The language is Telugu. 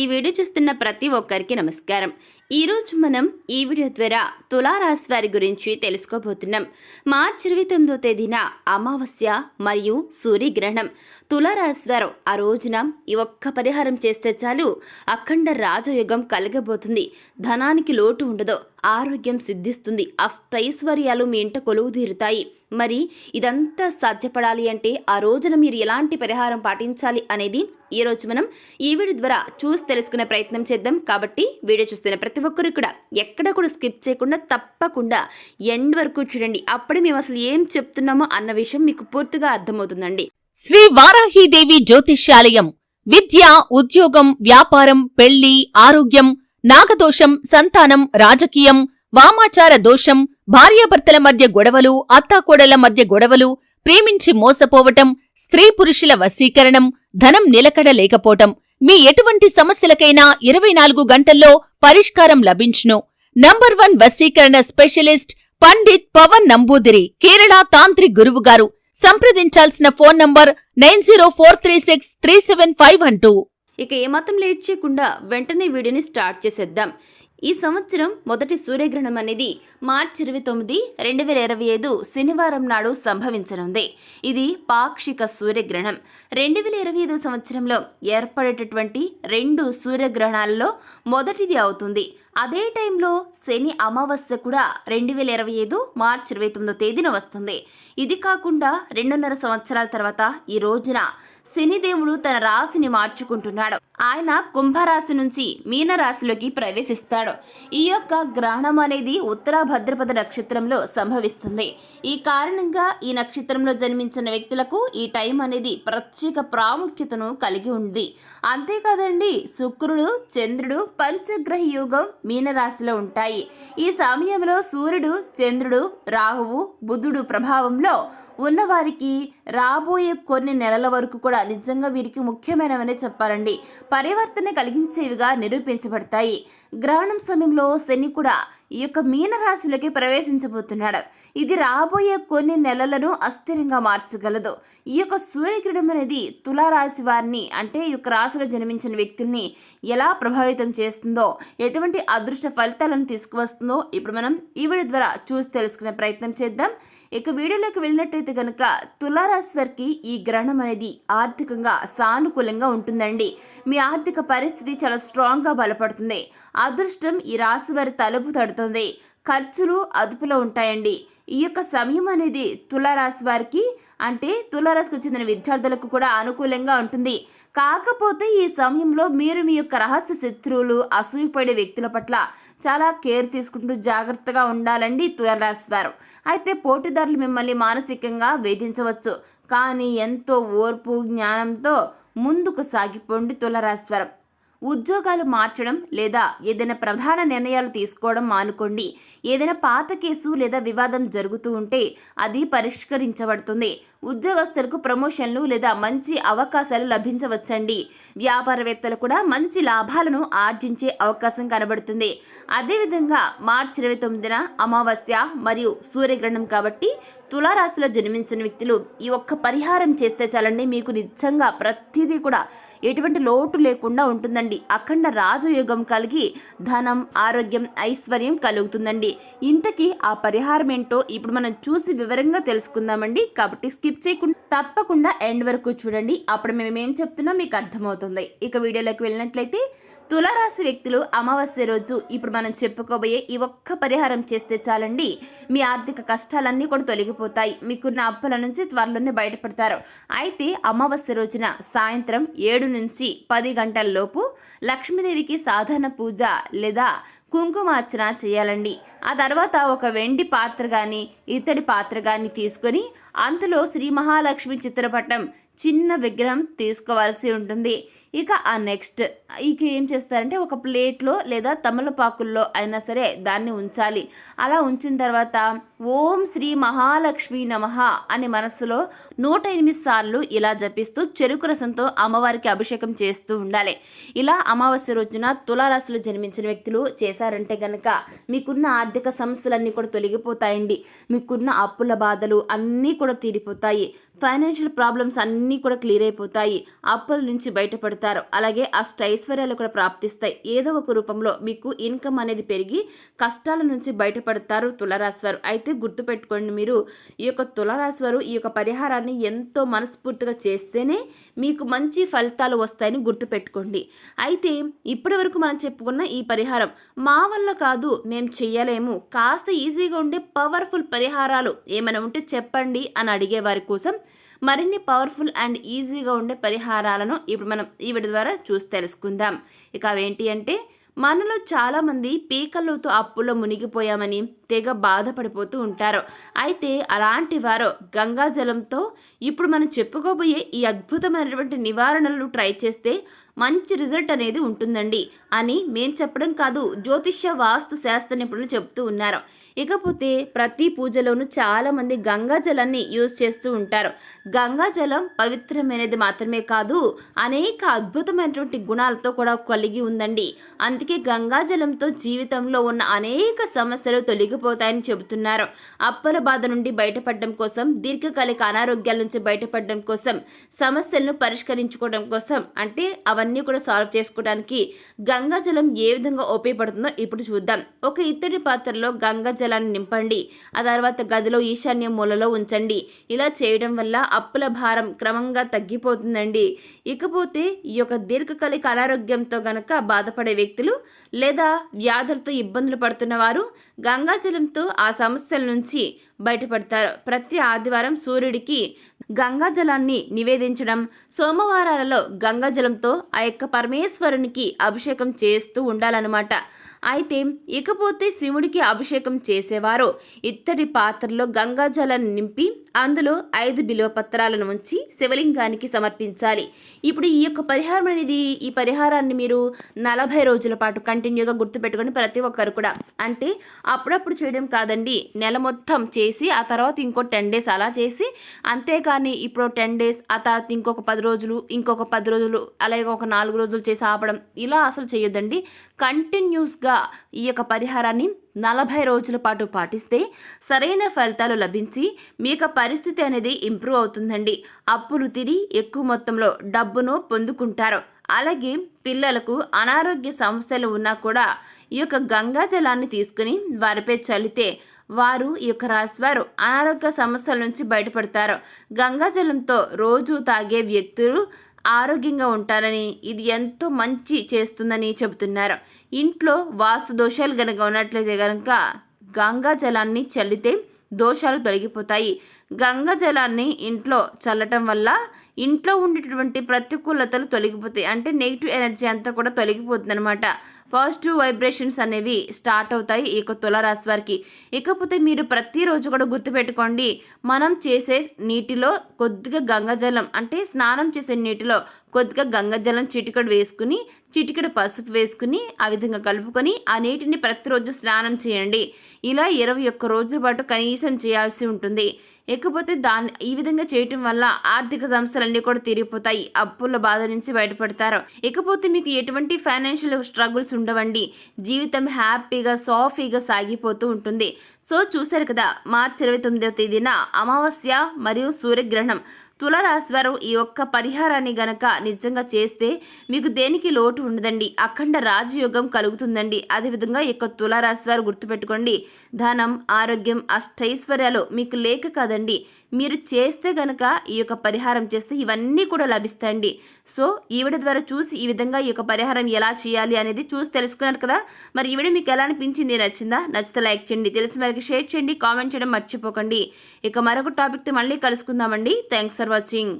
ఈ వీడియో చూస్తున్న ప్రతి ఒక్కరికి నమస్కారం. ఈరోజు మనం ఈ వీడియో ద్వారా తులారాశి వారి గురించి తెలుసుకోబోతున్నాం. మార్చి 29వ తేదీన అమావాస్య మరియు సూర్యగ్రహణం. తులారాశి వారు ఆ రోజున ఈ ఒక్క పరిహారం చేస్తే చాలు అఖండ రాజయోగం కలగబోతుంది. ధనానికి లోటు ఉండదు, ఆరోగ్యం సిద్ధిస్తుంది, అష్టైశ్వర్యాలు మీ ఇంట కొలువు తీరుతాయి. మరి ఇదంతా సాధ్యపడాలి అంటే ఆ రోజున మీరు ఎలాంటి పరిహారం పాటించాలి అనేది ఈరోజు మనం ఈ వీడియో ద్వారా చూసి తెలుసుకునే ప్రయత్నం చేద్దాం. కాబట్టి వీడియో చూస్తున్న ప్రతి ఒక్కరు కూడా ఎక్కడ కూడా స్కిప్ చేయకుండా తప్పకుండా ఎండ్ వరకు చూడండి. అప్పుడే మేము అసలు ఏం చెప్తున్నామో అన్న విషయం మీకు పూర్తిగా అర్థమవుతుందండి. శ్రీ వారాహీదేవి జ్యోతిష్యాలయం విద్య, ఉద్యోగం, వ్యాపారం, పెళ్లి, ఆరోగ్యం, నాగదోషం, సంతానం, రాజకీయం, వామాచార దోషం, భార్యాభర్తల మధ్య గొడవలు, అత్తాకోడళ్ల మధ్య గొడవలు, ప్రేమించి మోసపోవటం, స్త్రీ పురుషుల వశీకరణం, ధనం నిలకడ లేకపోవటం, మీ ఎటువంటి సమస్యలకైనా 24 గంటల్లో పరిష్కారం లభించును. నంబర్ 1 వశీకరణ స్పెషలిస్ట్ పండిత్ పవన్ నంబూదిరి, కేరళ తాంత్రిక్ గురువుగారు. సంప్రదించాల్సిన ఫోన్ నంబర్ 9043637512. ఇక ఏమాత్రం లేట్ చేయకుండా వెంటనే వీడియోని స్టార్ట్ చేసేద్దాం. ఈ సంవత్సరం మొదటి సూర్యగ్రహణం అనేది మార్చి 29, 2025 శనివారం నాడు సంభవించనుంది. ఇది పాక్షిక సూర్యగ్రహణం. 2025 సంవత్సరంలో ఏర్పడేటటువంటి 2 సూర్యగ్రహణాలలో మొదటిది అవుతుంది. అదే టైంలో శని అమావాస్య కూడా 2025 మార్చి 29వ తేదీన వస్తుంది. ఇది కాకుండా 2.5 సంవత్సరాల తర్వాత ఈ రోజున శనిదేవుడు తన రాశిని మార్చుకుంటున్నాడు. ఆయన కుంభరాశి నుంచి మీనరాశిలోకి ప్రవేశిస్తాడు. ఈ యొక్క గ్రహణం అనేది ఉత్తర భద్రపద నక్షత్రంలో సంభవిస్తుంది. ఈ కారణంగా ఈ నక్షత్రంలో జన్మించిన వ్యక్తులకు ఈ టైం అనేది ప్రత్యేక ప్రాముఖ్యతను కలిగి ఉంది. అంతేకాదండి, శుక్రుడు, చంద్రుడు పంచగ్రహ యోగం మీనరాశిలో ఉంటాయి. ఈ సమయంలో సూర్యుడు, చంద్రుడు, రాహువు, బుధుడు ప్రభావంలో ఉన్నవారికి రాబోయే కొన్ని నెలల వరకు కూడా నిజంగా వీరికి ముఖ్యమైనవనే చెప్పాలండి. పరివర్తన కలిగించేవిగా నిరూపించబడతాయి. గ్రహణం సమయంలో శని కూడా ఈ యొక్క మీనరాశిలోకి ప్రవేశించబోతున్నాడు. ఇది రాబోయే కొన్ని నెలలను అస్థిరంగా మార్చగలదు. ఈ యొక్క సూర్యగ్రహణం అనేది తులారాశి వారిని, అంటే ఈ యొక్క రాశిలో జన్మించిన వ్యక్తుల్ని ఎలా ప్రభావితం చేస్తుందో, ఎటువంటి అదృష్ట ఫలితాలను తీసుకువస్తుందో ఇప్పుడు మనం ఈ వీడియో ద్వారా చూసి తెలుసుకునే ప్రయత్నం చేద్దాం. ఇక వీడియోలోకి వెళ్ళినట్టయితే కనుక తులారాశి వారికి ఈ గ్రహణం అనేది ఆర్థికంగా సానుకూలంగా ఉంటుందండి. మీ ఆర్థిక పరిస్థితి చాలా స్ట్రాంగ్గా బలపడుతుంది. అదృష్టం ఈ రాశి వారి తలుపు తడుతుంది. ఖర్చులు అదుపులో ఉంటాయండి. ఈ యొక్క సమయం అనేది తులారాశి వారికి, అంటే తులారాశికి చెందిన విద్యార్థులకు కూడా అనుకూలంగా ఉంటుంది. కాకపోతే ఈ సమయంలో మీరు మీ యొక్క రహస్య శత్రువులు, అసూయపడే వ్యక్తుల పట్ల చాలా కేర్ తీసుకుంటూ జాగ్రత్తగా ఉండాలండి తులారాశి వారు. అయితే పోటీదారులు మిమ్మల్ని మానసికంగా వేధించవచ్చు, కానీ ఎంతో ఓర్పు, జ్ఞానంతో ముందుకు సాగిపోండి తులారాశి వారు. ఉద్యోగాలు మార్చడం లేదా ఏదైనా ప్రధాన నిర్ణయాలు తీసుకోవడం మానుకోండి. ఏదైనా పాత కేసు లేదా వివాదం జరుగుతూ ఉంటే అది పరిష్కరించబడుతుంది. ఉద్యోగస్తులకు ప్రమోషన్లు లేదా మంచి అవకాశాలు లభించవచ్చండి. వ్యాపారవేత్తలు కూడా మంచి లాభాలను ఆర్జించే అవకాశం కనబడుతుంది. అదేవిధంగా మార్చి 29న అమావాస్య మరియు సూర్యగ్రహణం కాబట్టి తులారాశిలో జన్మించిన వ్యక్తులు ఈ ఒక్క పరిహారం చేస్తే చాలండి, మీకు నిజంగా ప్రతిదీ కూడా ఎటువంటి లోటు లేకుండా ఉంటుందండి. అఖండ రాజయోగం కలిగి ధనం, ఆరోగ్యం, ఐశ్వర్యం కలుగుతుందండి. ఇంతకీ ఆ పరిహారం ఏంటో ఇప్పుడు మనం చూసి వివరంగా తెలుసుకుందామండి. కాబట్టి స్కిప్ చేయకుండా తప్పకుండా ఎండ్ వరకు చూడండి. అప్పుడు మేము ఏం చెప్తున్నా మీకు అర్థమవుతుంది. ఇక వీడియోలోకి వెళ్ళినట్లయితే తులారాశి వ్యక్తులు అమావాస్య రోజు ఇప్పుడు మనం చెప్పుకోబోయే ఈ ఒక్క పరిహారం చేస్తే చాలండి, మీ ఆర్థిక కష్టాలన్నీ కూడా తొలగిపోతాయి. మీకున్న అప్పుల నుంచి త్వరలోనే బయటపడతారు. అయితే అమావాస్య రోజున సాయంత్రం 7 నుంచి 10 గంటల లోపు లక్ష్మీదేవికి సాధారణ పూజ లేదా కుంకుమార్చన చేయాలండి. ఆ తర్వాత ఒక వెండి పాత్ర కానీ ఇత్తడి పాత్ర కానీ తీసుకొని అందులో శ్రీ మహాలక్ష్మి చిత్రపటం చిన్న విగ్రహం తీసుకోవాల్సి ఉంటుంది. ఇక ఏం చేస్తారంటే ఒక ప్లేట్లో లేదా తమలపాకుల్లో అయినా సరే దాన్ని ఉంచాలి. అలా ఉంచిన తర్వాత ఓం శ్రీ మహాలక్ష్మి నమః అని మనస్సులో 108 సార్లు ఇలా జపిస్తూ చెరుకు రసంతో అమ్మవారికి అభిషేకం చేస్తూ ఉండాలి. ఇలా అమావాస్య రోజున తులారాశిలో జన్మించిన వ్యక్తులు చేశారంటే కనుక మీకున్న ఆర్థిక సమస్యలన్నీ కూడా తొలగిపోతాయండి. మీకున్న అప్పుల బాధలు అన్నీ కూడా తీరిపోతాయి. ఫైనాన్షియల్ ప్రాబ్లమ్స్ అన్నీ కూడా క్లియర్ అయిపోతాయి. అప్పుల నుంచి బయటపడతారు. అలాగే అష్టైశ్వర్యాలు కూడా ప్రాప్తిస్తాయి. ఏదో ఒక రూపంలో మీకు ఇన్కమ్ అనేది పెరిగి కష్టాల నుంచి బయటపడతారు తులారాశి వారు. అయితే గుర్తుపెట్టుకోండి, మీరు ఈ యొక్క తులారాశి వారు ఈ యొక్క పరిహారాన్ని ఎంతో మనస్ఫూర్తిగా చేస్తేనే మీకు మంచి ఫలితాలు వస్తాయని గుర్తుపెట్టుకోండి. అయితే ఇప్పటి వరకు మనం చెప్పుకున్న ఈ పరిహారం మా వల్ల కాదు, మేము చెయ్యలేము, కాస్త ఈజీగా ఉండే పవర్ఫుల్ పరిహారాలు ఏమైనా ఉంటే చెప్పండి అని అడిగే వారి కోసం మరిన్ని పవర్ఫుల్ అండ్ ఈజీగా ఉండే పరిహారాలను ఇప్పుడు మనం ఈ వీడియో ద్వారా చూసి తెలుసుకుందాం. ఇక అవేంటి అంటే, మనలో చాలామంది పీకల్లోతో అప్పుల్లో మునిగిపోయామని తెగ బాధపడిపోతూ ఉంటారు. అయితే అలాంటి వారు గంగాజలంతో ఇప్పుడు మనం చెప్పుకోబోయే ఈ అద్భుతమైనటువంటి నివారణలు ట్రై చేస్తే మంచి రిజల్ట్ అనేది ఉంటుందండి అని మేము చెప్పడం కాదు, జ్యోతిష్య వాస్తు శాస్త్ర నిపుణులు చెప్తూ ఉన్నారు. ఇకపోతే ప్రతి పూజలోనూ చాలామంది గంగాజలాన్ని యూజ్ చేస్తూ ఉంటారు. గంగాజలం పవిత్రమైనది మాత్రమే కాదు, అనేక అద్భుతమైనటువంటి గుణాలతో కూడా కలిగి ఉందండి. అందుకే గంగాజలంతో జీవితంలో ఉన్న అనేక సమస్యలు తొలగిపోతాయని చెబుతున్నారు. అప్పుల బాధ నుండి బయటపడడం కోసం, దీర్ఘకాలిక అనారోగ్యాల నుంచి బయటపడడం కోసం, సమస్యలను పరిష్కరించుకోవడం కోసం, అంటే అవన్నీ కూడా సాల్వ్ చేసుకోవడానికి గంగాజలం ఏ విధంగా ఉపయోగపడుతుందో ఇప్పుడు చూద్దాం. ఒక ఇత్తడి పాత్రలో గంగాజలాన్ని నింపండి. ఆ తర్వాత గదిలో ఈశాన్య మూలలో ఉంచండి. ఇలా చేయడం వల్ల అప్పుల భారం క్రమంగా తగ్గిపోతుందండి. ఇకపోతే ఈ యొక్క దీర్ఘకాలిక అనారోగ్యంతో గనక బాధపడే వ్యక్తులు లేదా వ్యాధులతో ఇబ్బందులు పడుతున్న వారు గంగాజలంతో ఆ సమస్యల నుంచి బయటపడతారు. ప్రతి ఆదివారం సూర్యుడికి గంగాజలాన్ని నివేదించడం, సోమవారాలలో గంగాజలంతో ఆ యొక్క పరమేశ్వరునికి అభిషేకం చేస్తూ ఉండాలన్నమాట. అయితే ఇకపోతే శివుడికి అభిషేకం చేసేవారు ఇత్తడి పాత్రలో గంగాజలాన్ని నింపి అందులో 5 బిల్వ పత్రాలను ఉంచి శివలింగానికి సమర్పించాలి. ఇప్పుడు ఈ యొక్క పరిహారం అనేది, ఈ పరిహారాన్ని మీరు 40 రోజుల పాటు కంటిన్యూగా గుర్తుపెట్టుకొని ప్రతి ఒక్కరు కూడా, అంటే అప్పుడప్పుడు చేయడం కాదండి, నెల మొత్తం చేసి ఆ తర్వాత ఇంకో 10 డేస్ అలా చేసి, అంతేకాని ఇప్పుడు 10 డేస్ ఆ తర్వాత ఇంకొక 10 రోజులు, ఇంకొక 10 రోజులు, అలాగే ఒక 4 రోజులు చేసి ఆపడం, ఇలా అసలు చేయొద్దండి. కంటిన్యూస్గా ఈ యొక్క పరిహారాన్ని 40 రోజుల పాటు పాటిస్తే సరైన ఫలితాలు లభించి మీకు పరిస్థితి అనేది ఇంప్రూవ్ అవుతుందండి. అప్పులు తిరిగి ఎక్కువ మొత్తంలో డబ్బును పొందుకుంటారు. అలాగే పిల్లలకు అనారోగ్య సమస్యలు ఉన్నా కూడా ఈ యొక్క గంగాజలాన్ని తీసుకుని వారిపై చల్లితే వారు ఈ యొక్క రాశివారు అనారోగ్య సమస్యల నుంచి బయటపడతారు. గంగాజలంతో రోజు తాగే వ్యక్తులు ఆరోగ్యంగా ఉంటారని, ఇది ఎంతో మంచి చేస్తుందని చెబుతున్నారు. ఇంట్లో వాస్తు దోషాలు కనుక ఉన్నట్లయితే కనుక గంగాజలాన్ని చల్లితే దోషాలు తొలగిపోతాయి. గంగాజలాన్ని ఇంట్లో చల్లటం వల్ల ఇంట్లో ఉండేటువంటి ప్రతికూలతలు తొలగిపోతాయి. అంటే నెగిటివ్ ఎనర్జీ అంతా కూడా తొలగిపోతుంది అనమాట. పాజిటివ్ వైబ్రేషన్స్ అనేవి స్టార్ట్ అవుతాయి ఈ యొక్క తులారాశి వారికి. ఇకపోతే మీరు ప్రతిరోజు కూడా గుర్తుపెట్టుకోండి, మనం చేసే నీటిలో కొద్దిగా గంగాజలం, అంటే స్నానం చేసే నీటిలో కొద్దిగా గంగాజలం చిటికెడు వేసుకుని, చిటికెడు పసుపు వేసుకుని ఆ విధంగా కలుపుకొని ఆ నీటిని ప్రతిరోజు స్నానం చేయండి. ఇలా 21 రోజుల పాటు కనీసం చేయాల్సి ఉంటుంది. ఇకపోతే ఈ విధంగా చేయటం వల్ల ఆర్థిక సమస్యలన్నీ కూడా తీరిపోతాయి. అప్పుల బాధ నుంచి బయటపడతారు. ఇకపోతే మీకు ఎటువంటి ఫైనాన్షియల్ స్ట్రగుల్స్ ఉండవండి. జీవితం హ్యాపీగా సాఫీగా సాగిపోతూ ఉంటుంది. సో చూశారు కదా, మార్చి 29వ తేదీన అమావాస్య మరియు సూర్యగ్రహణం. తులారాశి వారు ఈ ఒక్క పరిహారాన్ని గనక నిజంగా చేస్తే మీకు దేనికి లోటు ఉండదండి, అఖండ రాజయోగం కలుగుతుందండి. అదేవిధంగా ఈ యొక్క తులారాశి వారు గుర్తుపెట్టుకోండి, ధనం, ఆరోగ్యం, అష్టైశ్వర్యాలు మీకు లేక కాదండి, మీరు చేస్తే గనక ఈ యొక్క పరిహారం చేస్తే ఇవన్నీ కూడా లభిస్తాయండి. సో ఈ వీడియో ద్వారా చూసి ఈ విధంగా ఈ యొక్క పరిహారం ఎలా చేయాలి అనేది చూసి తెలుసుకున్నారు కదా. మరి ఈ వీడియో మీకు ఎలా అనిపించింది, నచ్చిందా? నచ్చితే లైక్ చేయండి, తెలిసిన వారికి షేర్ చేయండి, కామెంట్ చేయడం మర్చిపోకండి. ఇక మరొక టాపిక్తో మళ్ళీ కలుసుకుందామండి. Thanks for watching.